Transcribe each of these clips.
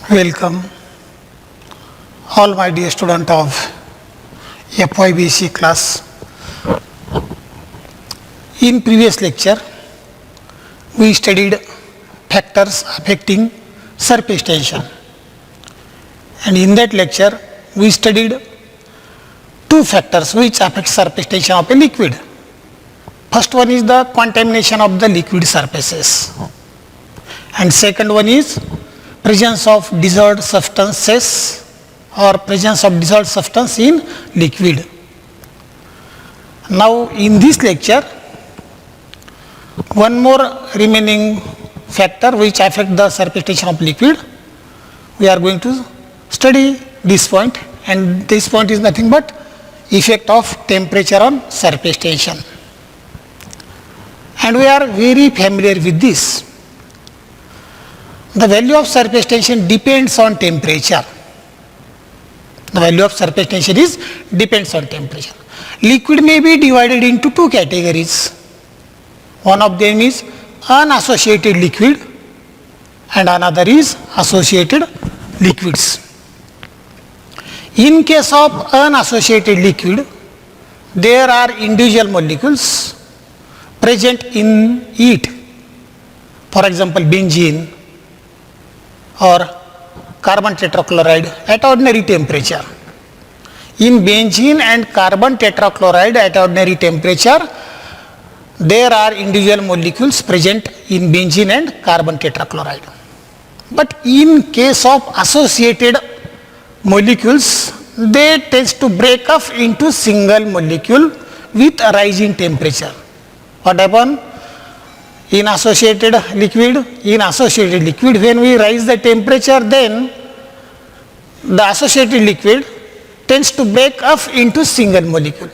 Welcome all my dear student of FYBC class. In previous lecture we studied factors affecting surface tension, and in that lecture we studied two factors which affect surface tension of a liquid. First one is the contamination of the liquid surfaces, and second one is presence of dissolved substances or presence of dissolved substance in liquid. Now in this lecture one more remaining factor which affect the surface tension of liquid, we are going to study this point, and this point is nothing but effect of temperature on surface tension, and we are very familiar with this. The value of surface tension depends on temperature. The value of surface tension depends on temperature. Liquid may be divided into two categories. One of them is unassociated liquid and another is associated liquids. In case of unassociated liquid, there are individual molecules present in it. For example, benzene or carbon tetrachloride at ordinary temperature. In benzene and carbon tetrachloride at ordinary temperature, there are individual molecules present in benzene and carbon tetrachloride. But in case of associated molecules, they tend to break up into single molecule with a rise in temperature. What happens? In associated liquid, when we raise the temperature, then the associated liquid tends to break up into single molecule.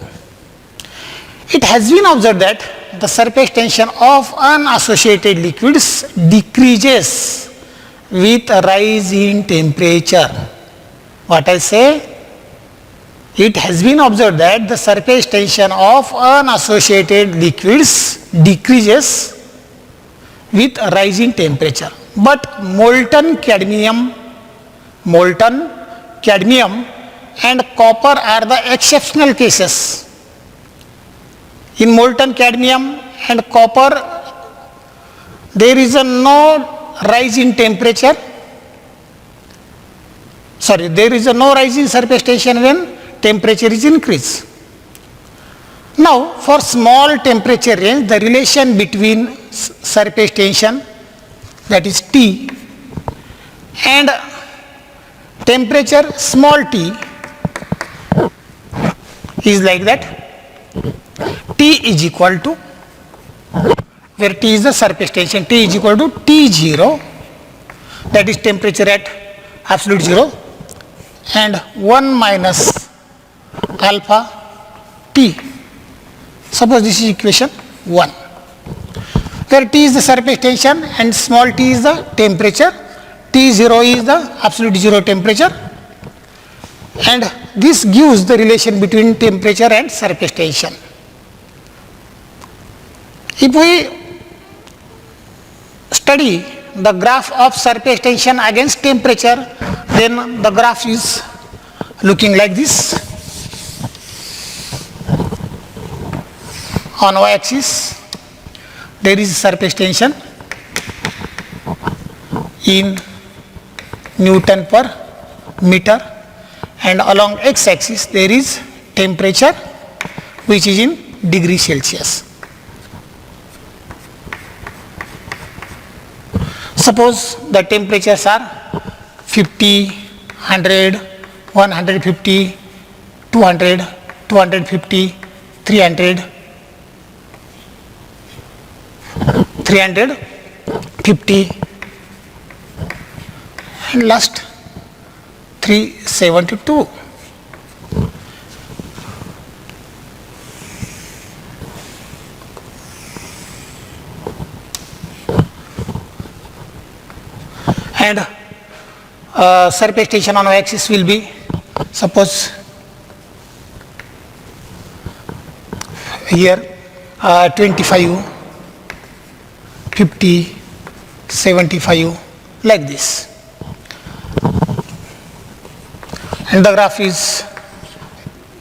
It has been observed that the surface tension of unassociated liquids decreases with a rise in temperature. What I say? It has been observed that the surface tension of unassociated liquids decreases with a rise in temperature. But molten cadmium and copper are the exceptional cases. In molten cadmium and copper, there is no rise in temperature. There is no rise in surface tension when temperature is increased. Now, for small temperature range, the relation between surface tension, that is T, and temperature small t is like that. T is equal to, where T is the surface tension, T is equal to T0, that is temperature at absolute zero, and 1 minus alpha T. Suppose this is equation 1, where T is the surface tension and small t is the temperature, T0 is the absolute zero temperature, and this gives the relation between temperature and surface tension. If we study the graph of surface tension against temperature, then the graph is looking like this. On y-axis there is surface tension in Newton per meter, and along x-axis there is temperature which is in degree Celsius. Suppose the temperatures are 50, 100, 150, 200, 250, 300, 350, and last 372. And surface tension on y-axis will be, suppose here 25, 50, 75, like this. And the graph is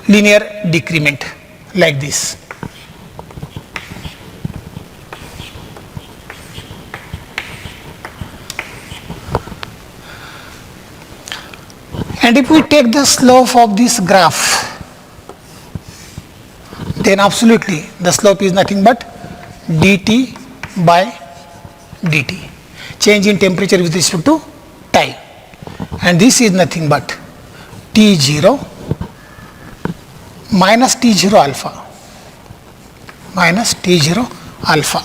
linear decrement like this. And if we take the slope of this graph, then absolutely the slope is nothing but dt by dt, change in temperature with respect to time, and this is nothing but T0 minus T0 alpha minus T0 alpha.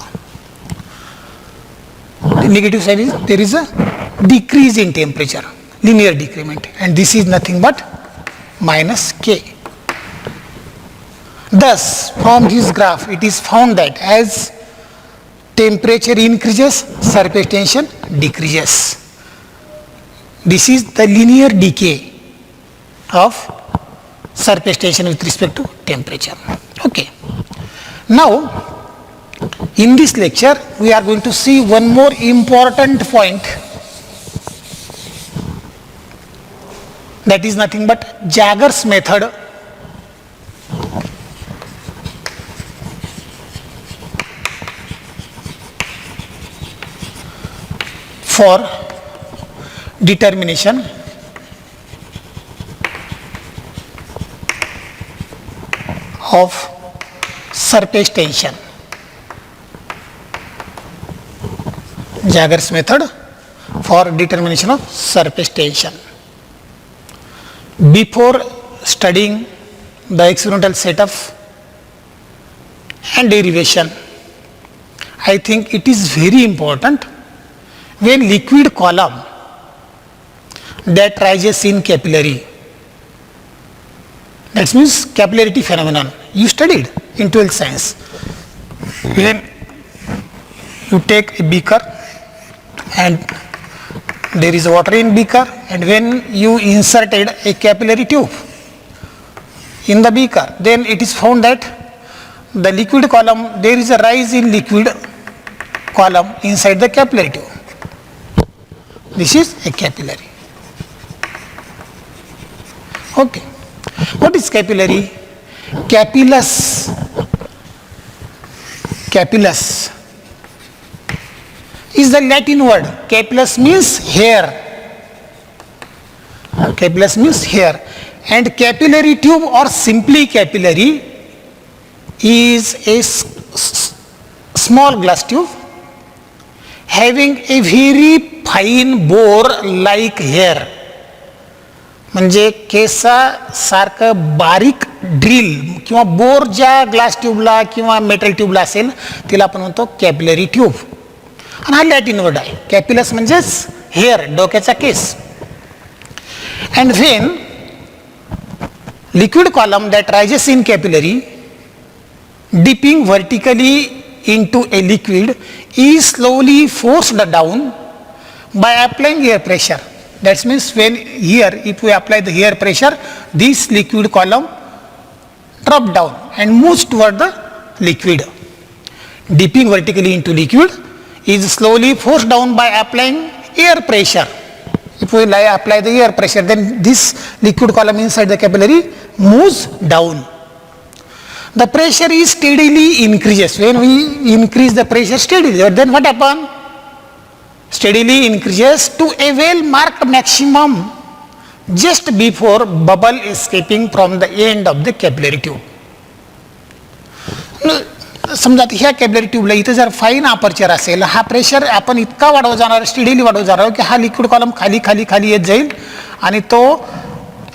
The negative side is there is a decrease in temperature, linear decrement, and this is nothing but minus K. Thus, from this graph, it is found that as temperature increases, surface tension decreases. This is the linear decay of surface tension with respect to temperature. Okay. Now, in this lecture, we are going to see one more important point, that is nothing but Jaeger's method for determination of surface tension. Jaeger's method for determination of surface tension. Before studying the experimental setup and derivation, I think it is very important when liquid column that rises in capillary, that means capillarity phenomenon, you studied in 12th science. When you take a beaker and there is water in beaker, and when you inserted a capillary tube in the beaker, then it is found that the liquid column, there is a rise in liquid column inside the capillary tube. This is a capillary. Okay. What is capillary? Capillus. Capillus is the Latin word. Capillus means hair. Capillus means hair. And capillary tube, or simply capillary, is a small glass tube having a very fine bore like hair. म्हणजे केसासारखं बारीक drill किंवा bore ज्या glass ट्यूबला किंवा metal ट्यूबला असेल तिला आपण म्हणतो capillary tube. आणि हा लॅटिन वर्ड आहे. कॅपिलस म्हणजेच हेअर, डोक्याचा case. And when liquid column that rises in capillary dipping vertically into a liquid is slowly forced down by applying air pressure. That means when here, if we apply the air pressure, this liquid column drop down and moves toward the liquid. Dipping vertically into liquid is slowly forced down by applying air pressure. If we apply the air pressure, then this liquid column inside the capillary moves down. The pressure is steadily increases. When we increase the pressure steadily, then what happens? Steadily increases to a well marked maximum just before bubble escaping from the end of the capillary tube. समजा ह्या capillary ट्यूबला इथं जर fine aperture असेल, हा pressure आपण इतका वाढवत जाणार, स्टेडीली वाढवत जाणार की हा लिक्विड कॉलम खाली खाली खाली येत जाईल आणि तो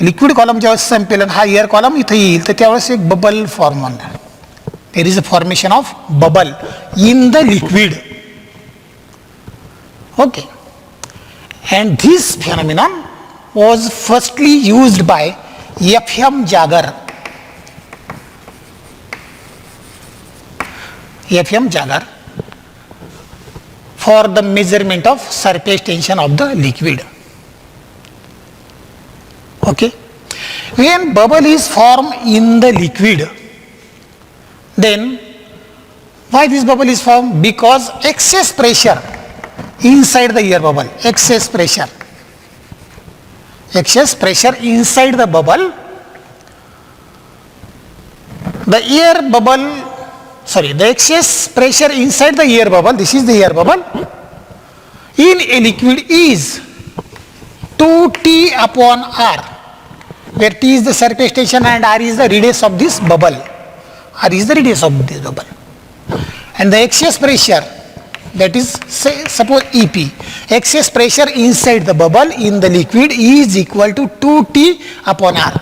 लिक्विड कॉलम ज्यावेळेस संपेल हा एअर कॉलम इथं येईल तर त्यावेळेस एक बबल फॉर्म होणार. There is a formation of bubble in the liquid. Okay, and this phenomenon was firstly used by F.M. Jaeger. F.M. Jaeger for the measurement of surface tension of the liquid. Okay, when bubble is formed in the liquid, then why this bubble is formed? Because excess pressure inside the air bubble, excess pressure excess pressure inside the bubble. The excess pressure inside the air bubble, this is the air bubble, in a liquid is 2T upon R, where T is the surface tension and R is the radius of this bubble. R is the radius of this bubble. And the excess pressure, that is, say, suppose EP, excess pressure inside the bubble in the liquid is equal to 2T upon R.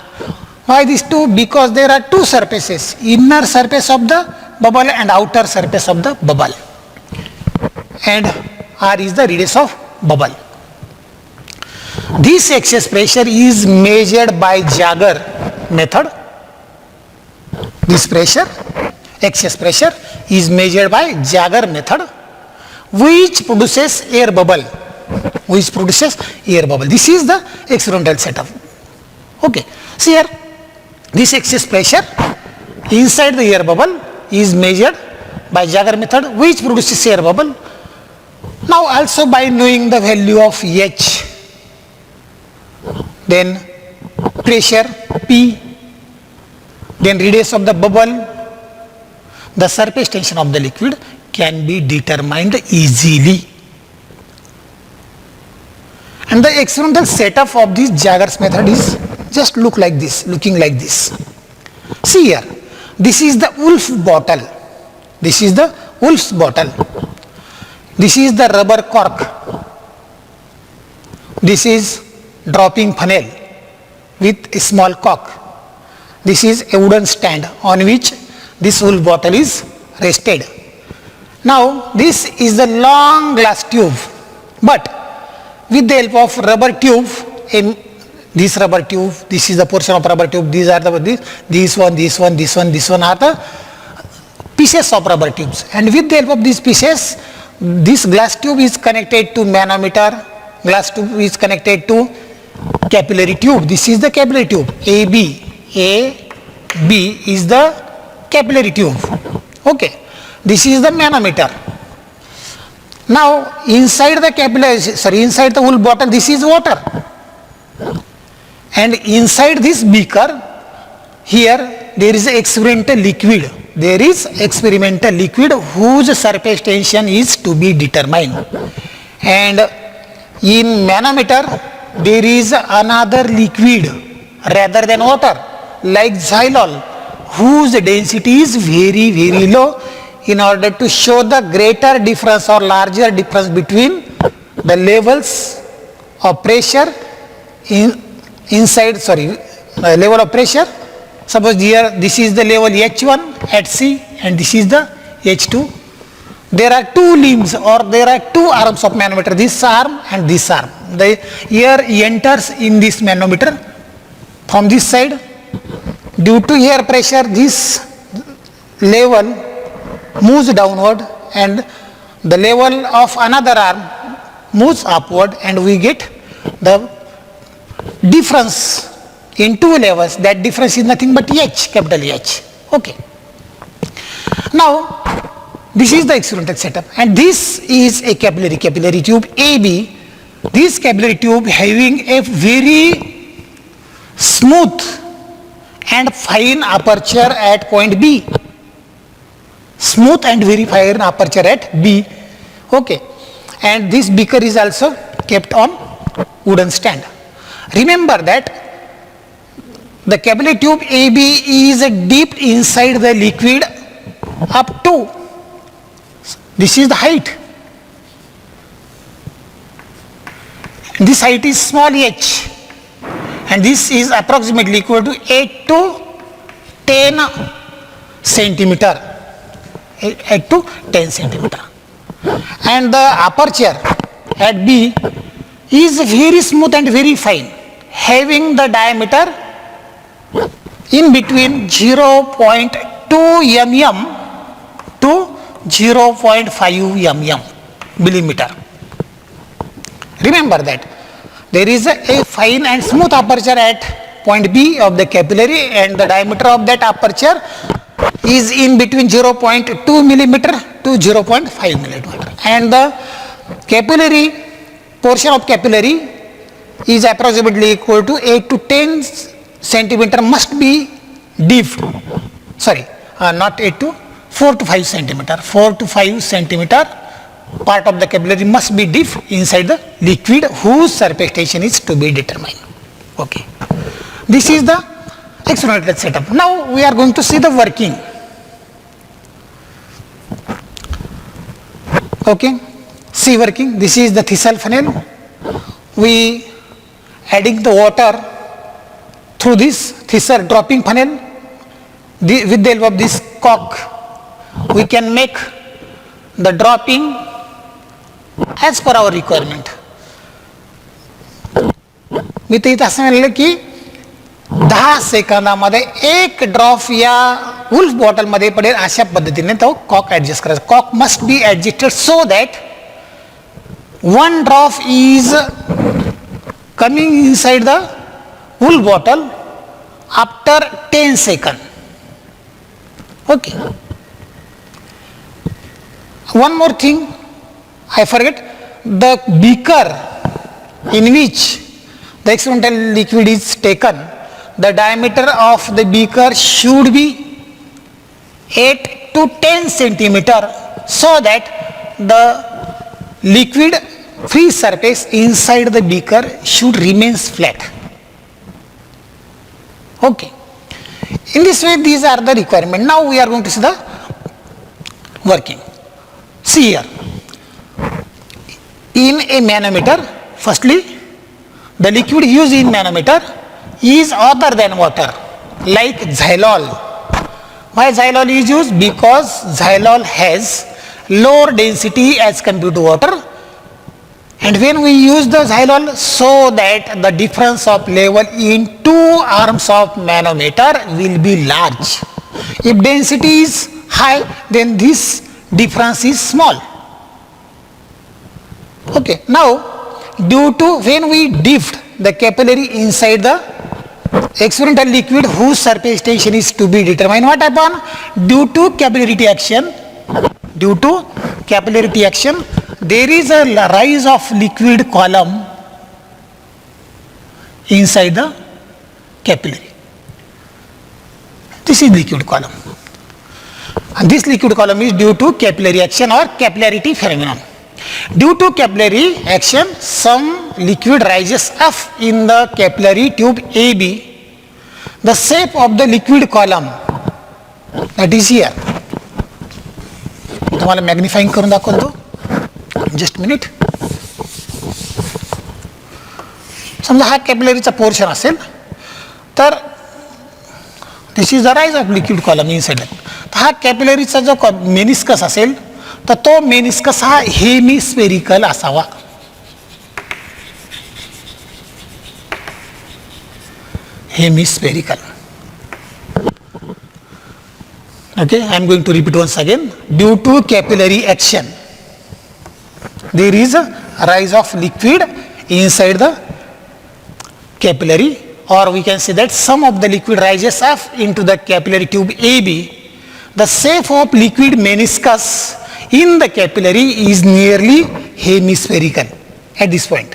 Why this 2? Because there are two surfaces, inner surface of the bubble and outer surface of the bubble. And R is the radius of bubble. This excess pressure is measured by Jagger method. This pressure, excess pressure, is measured by Jagger method, which produces air bubble. This is the experimental setup. Okay. See here, this excess pressure inside the air bubble is measured by Jagger method, which produces air bubble. Now also by knowing the value of H, then pressure P, then radius of the bubble, the surface tension of the liquid can be determined easily. And the experimental setup of this Jagger's method is just looking like this. See here, this is the wolf bottle. This is the wolf's bottle. This is the rubber cork. This is dropping funnel with a small cork. This is a wooden stand on which this wolf bottle is rested. Now this is the long glass tube, but with the help of rubber tube, this rubber tube, this is the portion of rubber tube, these are this one are the pieces of rubber tubes, and with the help of these pieces, this glass tube is connected to manometer, glass tube is connected to capillary tube. This is the capillary tube. AB is the capillary tube. Okay. This is the manometer. Now inside the wool bottle, this is water. And inside this beaker, here there is experimental liquid. There is experimental liquid whose surface tension is to be determined. And in manometer, there is another liquid rather than water, like xylol, whose density is very, very low, in order to show the greater difference or larger difference between the levels of pressure level of pressure. Suppose here this is the level H1 at C and this is the H2. There are two limbs or there are two arms of manometer, this arm and this arm. The air enters in this manometer from this side. Due to air pressure, this level moves downward and the level of another arm moves upward, and we get the difference in two levels. That difference is nothing but H, capital H. Okay. Now this is the experimental setup, and this is a capillary tube AB. This capillary tube having a very smooth and fine aperture at point B. Smooth and very fine aperture at B. Okay. And this beaker is also kept on wooden stand. Remember that the capillary tube AB is deep inside the liquid up to, this is the height. This height is small h, and this is approximately equal to 8 to 10 centimeter. 8 to 10 centimeter. And the aperture at B is very smooth and very fine, having the diameter in between 0.2 mm to 0.5 millimeter. Remember that there is a fine and smooth aperture at point B of the capillary, and the diameter of that aperture is in between 0.2 millimeter to 0.5 millimeter. And the capillary portion of capillary is approximately equal to 8 to 10 centimeter must be dipped. Sorry, not 8 to 4 to 5 centimeter. 4 to 5 centimeter part of the capillary must be dipped inside the liquid whose surface tension is to be determined. Okay. This is the experimental setup. Now we are going to see the working. Okay. See working. This is the Thistle funnel. We adding the water through this Thistle dropping funnel. With the help of this cock, we can make the dropping as per our requirement. मी तर इथं असं म्हणलं की 10 सेकंदामध्ये एक drop या wolf बॉटलमध्ये पडेल अशा पद्धतीने तो कॉक ॲडजस्ट करायचा. Cock must be adjusted so that one drop is coming inside the wool bottle after 10 seconds. Okay. One more thing I forget, the beaker in which the experimental liquid is taken, the diameter of the beaker should be 8 to 10 centimeter so that the liquid free surface inside the beaker should remain flat. Okay. In this way, these are the requirements. Now we are going to see the working. See here. In a manometer, firstly, the liquid used in manometer is other than water, like xylol. Why xylol is used? Because xylol has lower density as compared to water, and when we use the xylol, so that the difference of level in two arms of manometer will be large. If density is high, then this difference is small. Okay. Now, due to when we dipped the capillary inside the experimental liquid whose surface tension is to be determined, what happened? Due to capillarity action, there is a rise of liquid column inside the capillary. This is liquid column. And this liquid column is due to capillary action or capillarity phenomenon. Due to capillary action, some liquid rises up in the capillary tube AB. The shape of the liquid column, that is here. तुम्हाला magnifying करून दाखवतो. Just minute. समजा हा कॅपिलरीचा portion असेल तर this is the rise of liquid column inside. तर हा कॅपिलरीचा जो मेनिस्कस असेल तर तो मेनिस्कस हा हेमिस्फेरिकल असावा. Hemispherical. Okay, I am going to repeat once again. Due to capillary action, there is a rise of liquid inside the capillary, or we can say that some of the liquid rises up into the capillary tube AB. The shape of liquid meniscus in the capillary is nearly hemispherical at this point.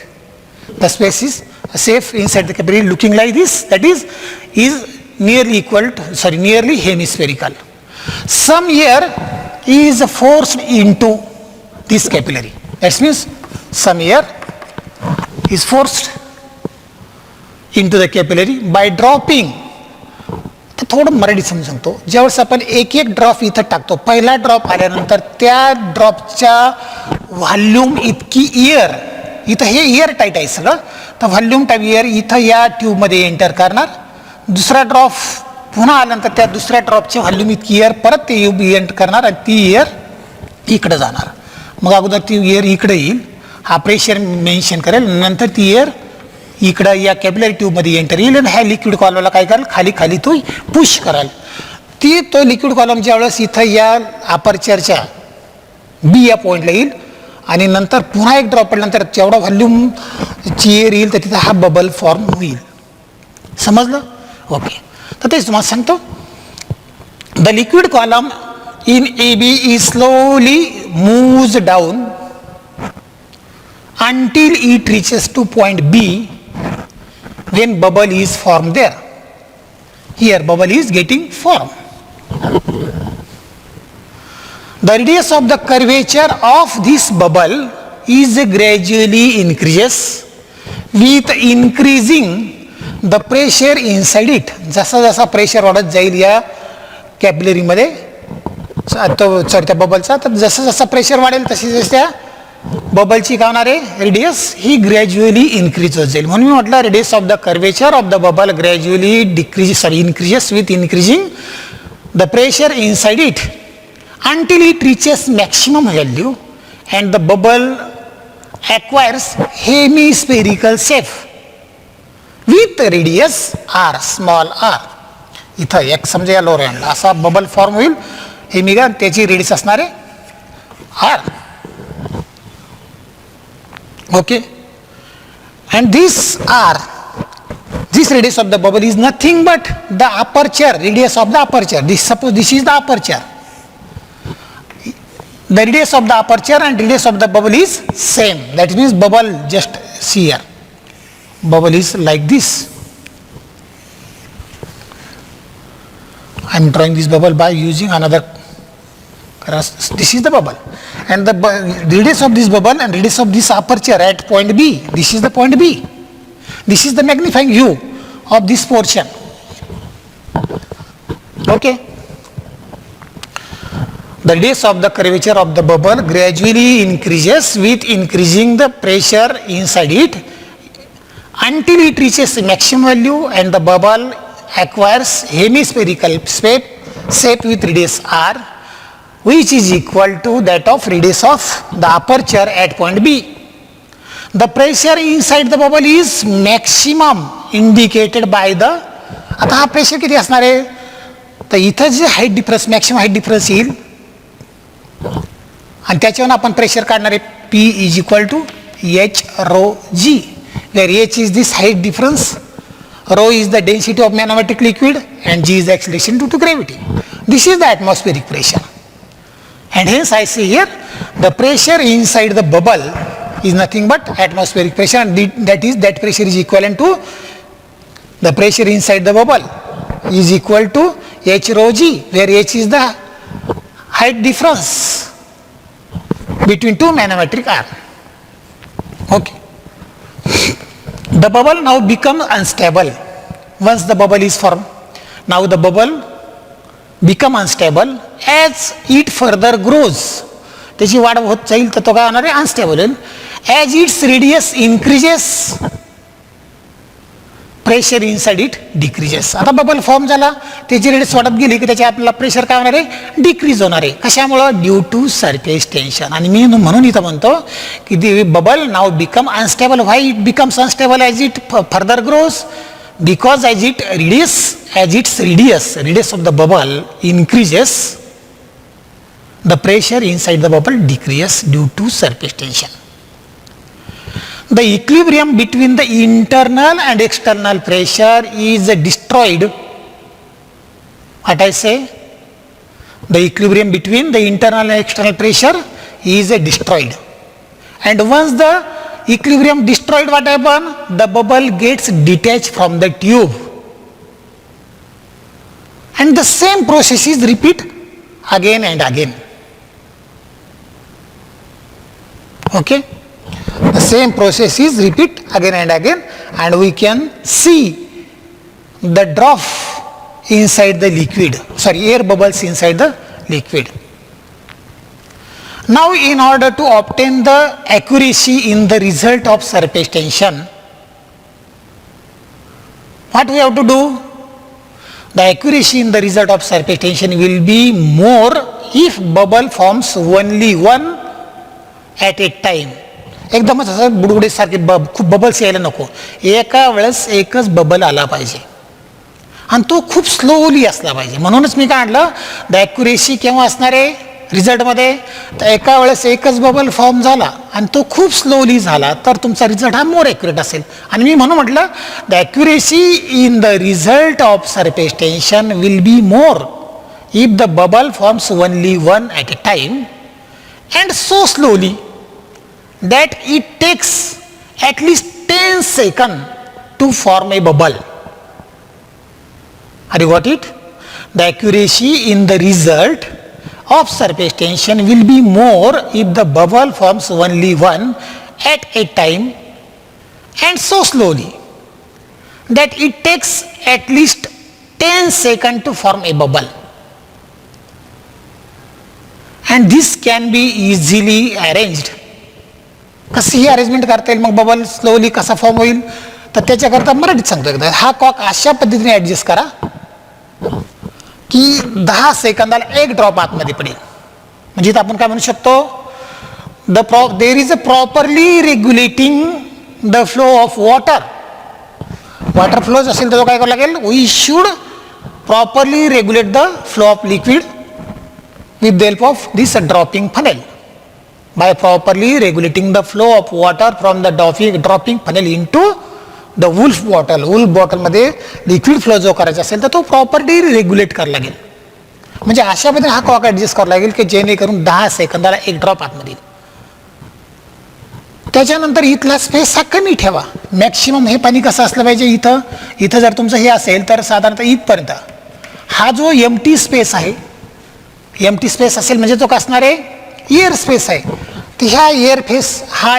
The space is safe inside the capillary looking like this, that is nearly hemispherical. Some air is forced into this capillary. That means some air is forced into the capillary by dropping. तर थोडं मराठी समजून सांगतो. ज्यावेळेस आपण एक एक drop इथं टाकतो, पहिला ड्रॉप आल्यानंतर त्या ड्रॉपच्या व्हॉल्यूम इतकी एअर, इथं हे एअर टाईट आहे सगळं, तर व्हॉल्यूम टाईप एअर इथं या ट्यूबमध्ये एंटर करणार. दुसरा ड्रॉप पुन्हा आल्यानंतर त्या दुसऱ्या ड्रॉपची व्हॉल्यूम इतकी एअर परत ते एंटर करणार आणि ती एअर इकडे जाणार. मग अगोदर ती एअर इकडे येईल, हा प्रेशर मेन्शन करेल, नंतर ती एअर इकडं या कॅपिलरी ट्यूबमध्ये एंटर येईल आणि ह्या लिक्विड कॉलमला काय करेल, खाली खाली तो पुश कराल. तो लिक्विड कॉलम ज्यावेळेस इथं या अपर्चरच्या बी या पॉईंटला येईल आणि नंतर पुन्हा एक ड्रॉप पडल्यानंतर जेवढा व्हॉल्यूमची एअर येईल तर तिथं हा बबल फॉर्म होईल. समजलं? ओके. तर तेच तुम्हाला सांगतो. The liquid column in AB is slowly moves down until it reaches to point B when bubble is formed there. Here bubble is getting formed. The radius of the curvature of this bubble is gradually increases with increasing the pressure inside it. जसा जसा pressure वाढत जाईल या कॅपिलरीमध्ये sorry त्या बबलचा, तर जसं जसं pressure वाढेल तशी जशी त्या बबलची काय होणार आहे रेडियस ही ग्रॅज्युअली इन्क्रीज होत जाईल. म्हणून मी म्हटलं radius of the curvature of the bubble gradually increases with increasing the pressure inside it until it reaches maximum value and the bubble acquires hemispherical shape with radius r, small r. इथं एक समजा या lower एंडला असा bubble form होईल, हे मिगा त्याची radius असणार आहे r. Okay, and this r, this radius of the bubble is nothing but the aperture, radius of the aperture. Suppose this is the aperture. The radius of the aperture and radius of the bubble is same. That means bubble, just see here, bubble is like this. I am drawing this bubble by using another. This is the bubble, and the radius of this bubble and radius of this aperture at point B. This is the point B. This is the magnifying view of this portion. Okay. The radius of the curvature of the bubble gradually increases with increasing the pressure inside it until it reaches maximum value and the bubble acquires hemispherical shape with radius r, which is equal to that of radius of the aperture at point B. The pressure inside the bubble is maximum indicated by the, आता हा pressure किती असणार आहे, तर इथं जे height difference maximum height difference येईल आणि त्याच्यावर आपण प्रेशर काढणार आहे P is equal to H rho G, where H is this height difference, rho is the density of manometric liquid and G is the acceleration due to gravity. This is the atmospheric pressure. And hence I say here the pressure inside the bubble is nothing but atmospheric pressure, and that pressure is equivalent to the pressure inside the bubble is equal to H rho G, where H is the height difference between two manometric arms. Okay. The bubble now becomes unstable once the bubble is formed. Now the bubble become unstable as it further grows. त्याची वाढ होत जाईल तर तो काय होणार आहे unstable होईल. As its radius increases, pressure inside it decreases. आता बबल फॉर्म झाला, त्याची रेडियस वाढत गेली की त्याचे आपल्याला प्रेशर काय होणार आहे डिक्रीज होणार आहे. कशामुळं ड्यू टू सरफेस टेन्शन. आणि मी म्हणून इथं म्हणतो की the bubble now become unstable. Why it becomes unstable as it further grows? Because as its radius of the bubble increases, the pressure inside the bubble decreases due to surface tension. The equilibrium between the internal and external pressure is destroyed. What I say? The equilibrium between the internal and external pressure is destroyed. And once the equilibrium destroyed, what happen? The bubble gets detached from the tube, and the same process is repeat again and again. Okay, the same process is repeat again and again, and we can see the drop inside the liquid, air bubbles inside the liquid. Now, in order to obtain the accuracy in the result of surface tension, what we have to do? The accuracy in the result of surface tension will be more if bubble forms only one at a time. एकदमच असं बुडबुडीसारखे खूप bubbles यायला नको, एका वेळेस एकच bubble आला पाहिजे आणि तो खूप स्लोली असला पाहिजे. म्हणूनच मी काय म्हटलं, द ॲक्युरेसी केव्हा असणार आहे रिझल्टमध्ये, तर एका वेळेस एकच बबल फॉर्म झाला आणि तो खूप स्लोली झाला तर तुमचा रिझल्ट हा मोर ॲक्युरेट असेल. आणि मी म्हणून म्हटलं the accuracy in the result of surface tension will be more if the bubble forms only one at a time and so slowly that it takes at least 10 seconds to form a bubble. Have you got it? The accuracy in the result of surface tension will be more if the bubble forms only one at a time and so slowly that it takes at least 10 seconds to form a bubble. And this can be easily arranged. कशी ही arrangement करता येईल, मग bubble slowly कसा form होईल, तर त्याच्याकरता मराठीत सांगतो एकदा. हा कॉक अशा पद्धतीने ॲडजस्ट करा की 10 सेकंदाला एक ड्रॉप आतमध्ये पडेल. म्हणजे इथं आपण काय म्हणू शकतो, there is a properly regulating the flow of water. Water flows असेल तर काय करावं लागेल, we should properly regulate the flow of liquid with the help of this dropping funnel. By properly regulating the flow of water from the dropping funnel into the wolf bottle. wolf bottle मध्ये liquid flow जो करायचा असेल तर तो properly regulate करावा लागेल. म्हणजे अशा पद्धतीने हा कॉक ॲडजस्ट करावा लागेल की जेणेकरून 10 सेकंदाला एक ड्रॉप आतमध्ये येईल. त्याच्यानंतर इथला स्पेस हा कमी ठेवा. मॅक्सिमम हे पाणी कसं असलं पाहिजे, इथं जर तुमचं हे असेल तर साधारणतः इथपर्यंत हा जो एम्प्टी स्पेस आहे, एम्प्टी स्पेस असेल म्हणजे तो कसणार आहे, एअर स्पेस आहे. तर ह्या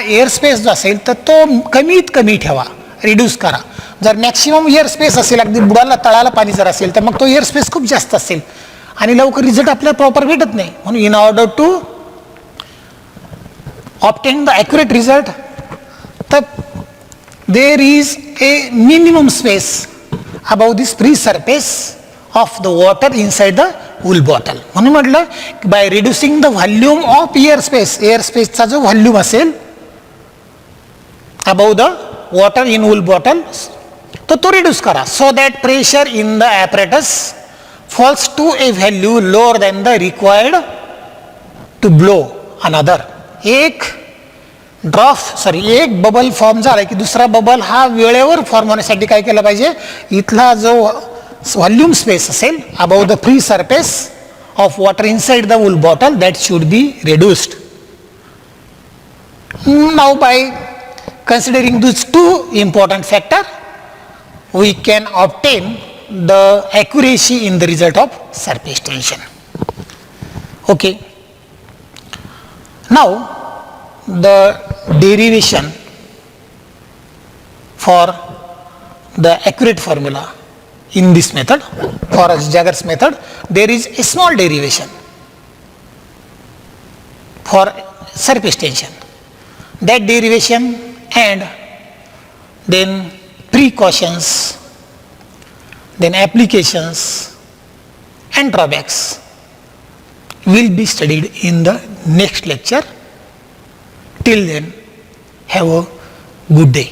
एअर स्पेस जो असेल तर तो कमीत कमी ठेवा, रिड्यूस करा. जर मॅक्सिमम एअर स्पेस असेल, अगदी बुडाला तळाला पाणी जर असेल तर मग तो एअर स्पेस खूप जास्त असेल आणि लवकर रिझल्ट आपल्याला प्रॉपर भेटत नाही. म्हणून in order to obtain the accurate result तर there is a minimum space above this free surface of the water inside the wool bottle. म्हणून म्हटलं by reducing the volume of air स्पेसचा जो volume असेल above the water in wool bottle तर तो reduce करा, so that pressure in the apparatus falls to a value lower than the required to blow another. एक bubble form झाला की दुसरा बबल हा वेळेवर फॉर्म होण्यासाठी काय केलं पाहिजे, इथला जो व्हॉल्यूम स्पेस असेल above the free surface of water inside the wool bottle that should be reduced. Now by considering this two important factor we can obtain the accuracy in the result of surface tension. Okay, now the derivation for the accurate formula in this method, for Jaggers method, there is a small derivation for surface tension. That derivation and then precautions, then applications and drawbacks will be studied in the next lecture. Till then, have a good day.